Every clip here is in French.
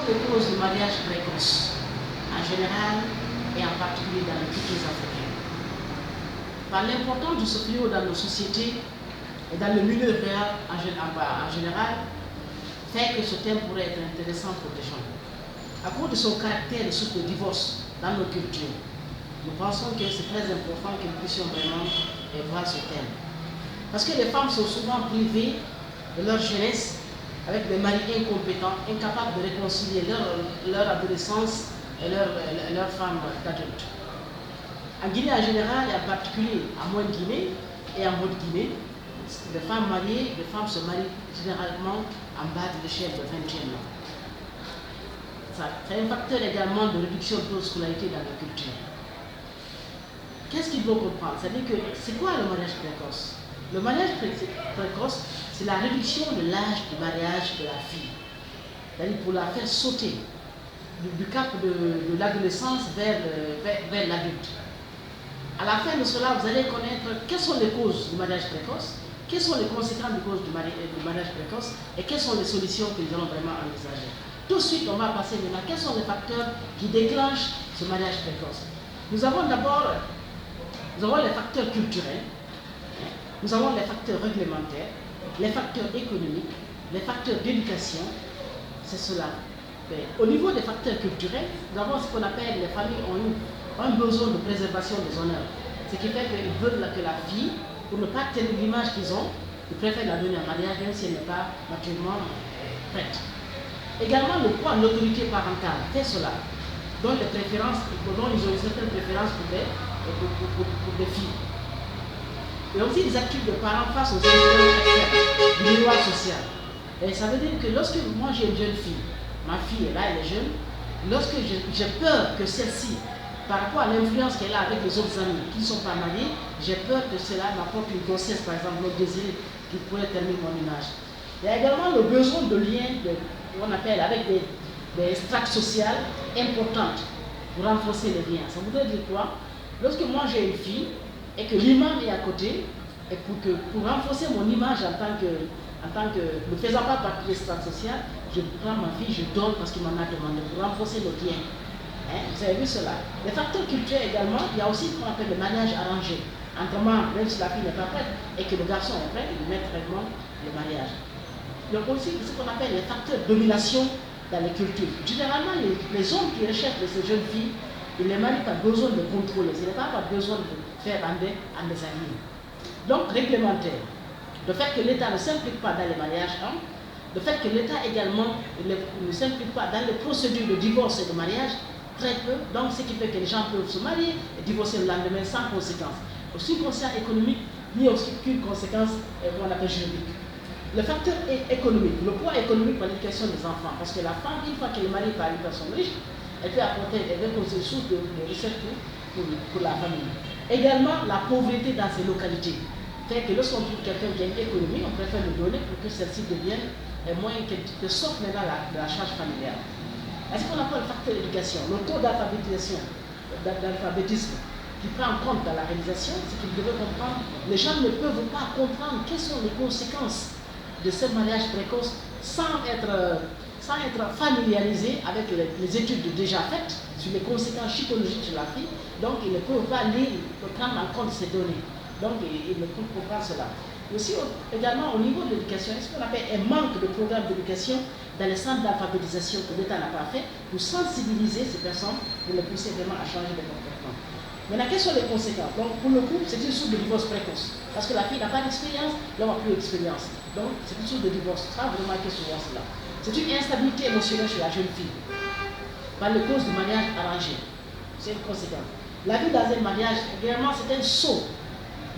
les causes du mariage précoce, en général et en particulier dans les cultures africaines? Par l'importance de ce fléau dans nos sociétés et dans le milieu rural en général, fait que ce thème pourrait être intéressant pour les gens. À cause de son caractère de source de divorce dans nos cultures, nous pensons que c'est très important que nous puissions vraiment voir ce thème. Parce que les femmes sont souvent privées de leur jeunesse avec des maris incompétents, incapables de réconcilier leur adolescence et leur femme d'adulte. En Guinée en général et en particulier en Moyenne-Guinée et en Haute-Guinée, les femmes mariées, les femmes se marient généralement en bas de l'échelle de 21 ans. C'est un facteur également de réduction de taux de scolarité dans la culture. Qu'est-ce qu'il faut comprendre? C'est-à-dire que c'est quoi le mariage précoce? Le mariage précoce, c'est la réduction de l'âge du mariage de la fille. C'est-à-dire pour la faire sauter du cap de l'adolescence vers l'adulte. À la fin de cela, vous allez connaître quelles sont les causes du mariage précoce, quelles sont les conséquences du mariage précoce et quelles sont les solutions que nous allons vraiment envisager. Tout de suite, on va passer maintenant. Quels sont les facteurs qui déclenchent ce mariage précoce? Nous avons d'abord les facteurs culturels, nous avons les facteurs réglementaires, les facteurs économiques, les facteurs d'éducation, c'est cela. Mais au niveau des facteurs culturels, nous avons ce qu'on appelle, les familles ont eu un besoin de préservation des honneurs. Ce qui fait qu'ils veulent que la fille, pour ne pas tenir l'image qu'ils ont, ils préfèrent la donner en mariage même si elle n'est pas naturellement prête. Également, le poids de l'autorité parentale fait cela, dont ils ont une certaine préférence pour des filles. Et aussi des attitudes de parents face aux influences externes du miroir social. Et ça veut dire que lorsque moi j'ai une jeune fille, ma fille est là, elle est jeune, lorsque j'ai peur que celle-ci, par rapport à l'influence qu'elle a avec les autres amis qui ne sont pas mariés, j'ai peur que cela m'apporte une grossesse, par exemple, le désir qui pourrait terminer mon image. Il y a également le besoin de liens, qu'on appelle avec des strates sociales importantes pour renforcer les liens. Ça voudrait dire quoi? Lorsque moi j'ai une fille et que l'imam est à côté, et pour renforcer mon image en tant que ne faisant pas partie des strates sociales, je prends ma fille, je donne parce qu'il m'en a demandé, pour renforcer le lien. Vous avez vu cela. Les facteurs culturels également, il y a aussi ce qu'on appelle le mariage arrangé. Autrement, même si la fille n'est pas prête et que le garçon est prêt, il met vraiment le mariage. Il y a aussi ce qu'on appelle les facteurs de domination dans les cultures. Généralement, les hommes qui recherchent de ces jeunes filles, ils les marient par besoin de contrôler, ce n'est pas par besoin de faire en des alliés. Donc, réglementaire. Le fait que l'État ne s'implique pas dans les mariages, le fait que l'État également ne s'implique pas dans les procédures de divorce et de mariage, très peu, donc ce qui fait que les gens peuvent se marier et divorcer le lendemain sans conséquence. Aussi une conséquence économique, ni aussi qu'une conséquence qu'on appelle juridique. Le facteur économique, le poids économique pour l'éducation des enfants, parce que la femme, une fois qu'elle est mariée par une personne riche, elle peut apporter des sources de recettes pour la famille. Également, la pauvreté dans ces localités. Fait que lorsqu'on trouve quelqu'un qui a une économie, on préfère le donner pour que celle-ci devienne moins que sorte maintenant de la charge familiale. Est-ce qu'on appelle le facteur d'éducation? Le taux d'alphabétisme qui prend en compte dans la réalisation, c'est qu'ils devraient comprendre, les gens ne peuvent pas comprendre quelles sont les conséquences de ce mariage précoce sans être familiarisés avec les études déjà faites sur les conséquences psychologiques sur la fille. Donc ils ne peuvent pas lire, prendre en compte ces données. Donc ils ne peuvent comprendre cela. Aussi également au niveau de l'éducation, est-ce qu'on appelle un manque de programme d'éducation dans les centres d'alphabétisation que l'État n'a pas fait pour sensibiliser ces personnes, pour les pousser vraiment à changer de comportement. Maintenant, quelles sont les conséquences? Donc, pour le couple, c'est une source de divorce précoce. Parce que la fille n'a pas d'expérience, l'homme n'a plus d'expérience. Donc, c'est une source de divorce. Ça, vous remarquez souvent cela. C'est une instabilité émotionnelle chez la jeune fille, par le cause du mariage arrangé. C'est une conséquence. La vie dans un mariage, réellement, c'est un saut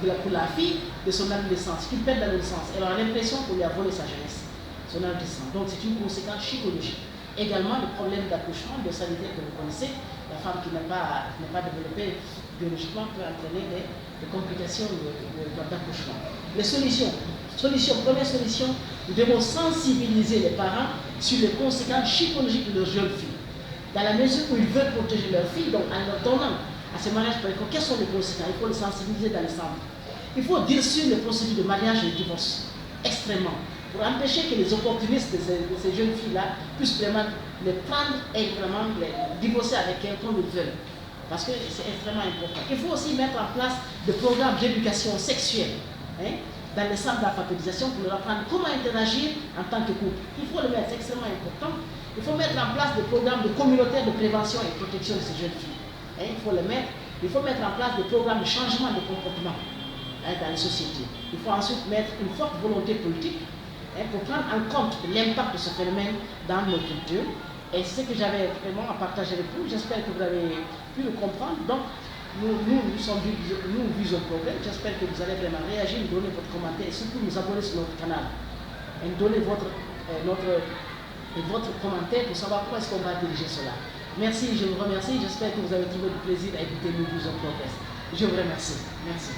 pour la fille de son adolescence, qui perd l'adolescence. Elle a l'impression qu'on lui a volé sa jeunesse, son adolescence. Donc, c'est une conséquence psychologique. Également, le problème d'accouchement, de sanitaire que vous connaissez, la femme qui n'a pas développé biologiquement peut entraîner des complications d'accouchement. Les solutions. Première solution, nous devons sensibiliser les parents sur les conséquences psychologiques de leurs jeunes filles. Dans la mesure où ils veulent protéger leurs filles, donc en leur donnant à ces mariages précoces, quelles sont les conséquences? Il faut les sensibiliser dans les centres. Il faut durcir les procédures de mariage et de divorce, extrêmement. pour empêcher que les opportunistes de ces jeunes filles-là puissent vraiment les prendre et vraiment les divorcer avec elles comme ils veulent. Parce que c'est extrêmement important. Il faut aussi mettre en place des programmes d'éducation sexuelle dans les centres d'alphabétisation pour leur apprendre comment interagir en tant que couple. Il faut le mettre, c'est extrêmement important. Il faut mettre en place des programmes de communautaires de prévention et protection de ces jeunes filles. Il faut le mettre. Il faut mettre en place des programmes de changement de comportement dans les sociétés. Il faut ensuite mettre une forte volonté politique pour prendre en compte l'impact de ce phénomène dans nos cultures. Et c'est ce que j'avais vraiment à partager avec vous. J'espère que vous avez pu le comprendre. Donc, nous visons le progrès. J'espère que vous allez vraiment réagir, nous donner votre commentaire et surtout nous abonner sur notre canal. Et nous donner votre commentaire pour savoir comment est-ce qu'on va diriger cela. Merci, je vous remercie. J'espère que vous avez trouvé du plaisir à écouter Nous visons le progrès. Je vous remercie. Merci.